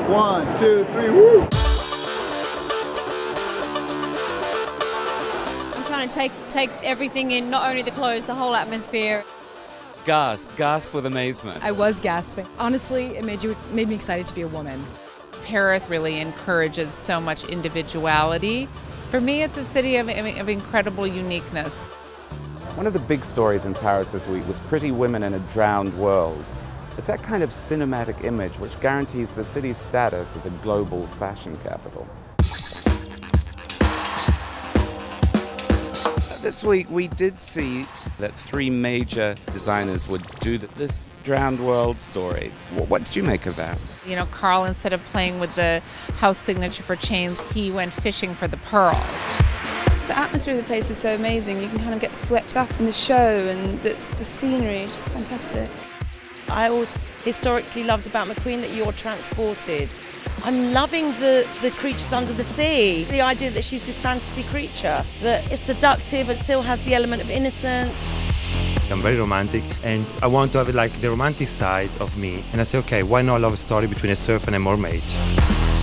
1, 2, 3, woo! I'm trying to take everything in, not only the clothes, the whole atmosphere. Gasp with amazement. I was gasping. Honestly, it made me excited to be a woman. Paris really encourages so much individuality. For me, it's a city of incredible uniqueness. One of the big stories in Paris this week was pretty women in a drowned world. It's that kind of cinematic image which guarantees the city's status as a global fashion capital. This week we did see that 3 major designers would do this drowned world story. What did you make of that? You know, Carl, instead of playing with the house signature for chains, he went fishing for the pearl. The atmosphere of the place is so amazing. You can kind of get swept up in the show, and the scenery is just fantastic. I always historically loved about McQueen that you're transported. I'm loving the creatures under the sea. The idea that she's this fantasy creature, that is seductive and still has the element of innocence. I'm very romantic and I want to have like the romantic side of me. And I say, okay, why not a love story between a surfer and a mermaid?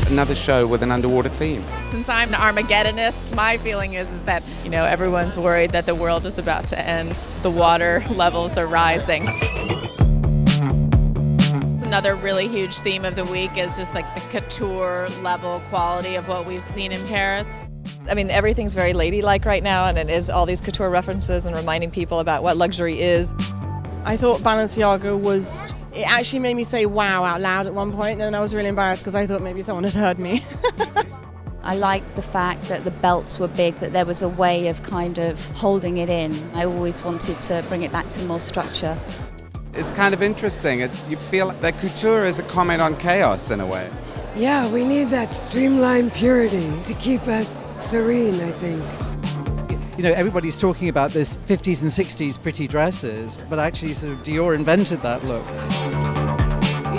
Another show with an underwater theme. Since I'm an Armageddonist, my feeling is that, you know, everyone's worried that the world is about to end. The water levels are rising. Another really huge theme of the week is just like the couture level quality of what we've seen in Paris. I mean, everything's very ladylike right now, and it is all these couture references and reminding people about what luxury is. I thought Balenciaga it actually made me say wow out loud at one point, and then I was really embarrassed because I thought maybe someone had heard me. I liked the fact that the belts were big, that there was a way of kind of holding it in. I always wanted to bring it back to more structure. It's kind of interesting. You feel that couture is a comment on chaos in a way. Yeah, we need that streamlined purity to keep us serene, I think. You know, everybody's talking about this 50s and 60s pretty dresses, but actually sort of Dior invented that look.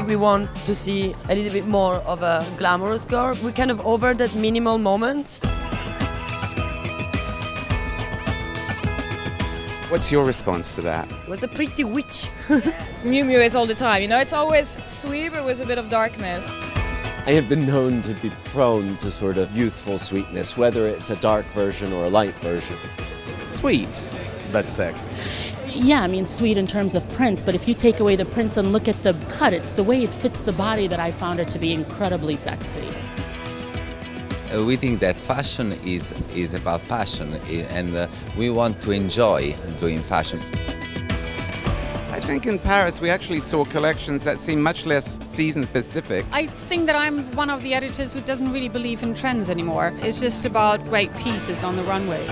We want to see a little bit more of a glamorous girl. We're kind of over that minimal moment. What's your response to that? It was a pretty witch. Miu Miu is all the time, you know, it's always sweet but with a bit of darkness. I have been known to be prone to sort of youthful sweetness, whether it's a dark version or a light version. Sweet, but sexy. Yeah, I mean, sweet in terms of prints, but if you take away the prints and look at the cut, it's the way it fits the body that I found it to be incredibly sexy. We think that fashion is about passion, and we want to enjoy doing fashion. I think in Paris we actually saw collections that seem much less season-specific. I think that I'm one of the editors who doesn't really believe in trends anymore. It's just about great pieces on the runway.